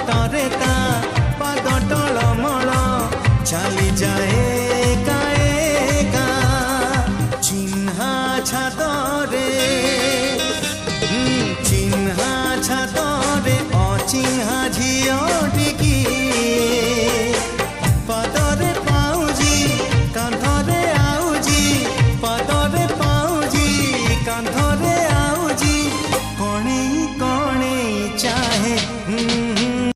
ବାଟରେ ତା ପାଦ ଟଳମଳ ଚାଲି ଯାଏ ଏକା ଚିହ୍ନା ଛାତରେ ଚିହ୍ନା ଛାତରେ ଅଚିହ୍ନା ଝିଅ ଟିକିଏ